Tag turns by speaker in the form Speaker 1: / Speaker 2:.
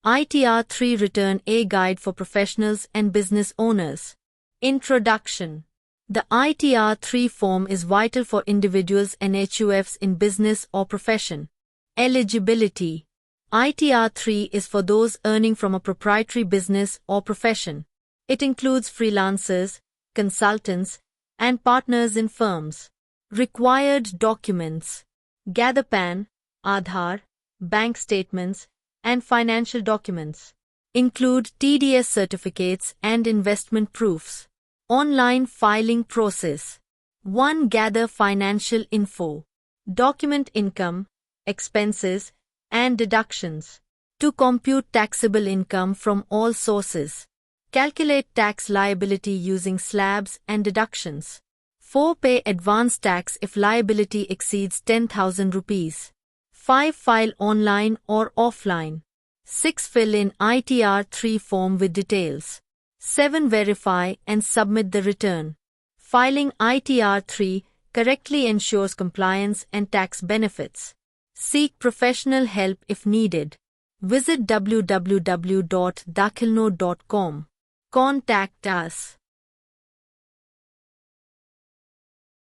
Speaker 1: ITR 3 Return A Guide for Professionals and Business Owners. Introduction. The ITR 3 form is vital for individuals and HUFs in business or profession. Eligibility. ITR 3 is for those earning from a proprietary business or profession. It includes freelancers, consultants, and partners in firms. Required documents. Gather PAN, Aadhaar, bank statements, and financial documents. Include TDS certificates and investment proofs. Online filing process. 1. Gather financial info. Document income, expenses, and deductions. 2. Compute taxable income from all sources. Calculate tax liability using slabs and deductions. 4. Pay advance tax if liability exceeds 10,000 rupees. 5. File online or offline. 6. Fill in ITR 3 form with details. 7. Verify and submit the return. Filing ITR 3 correctly ensures compliance and tax benefits. Seek professional help if needed. Visit www.daakhilnode.com. Contact us.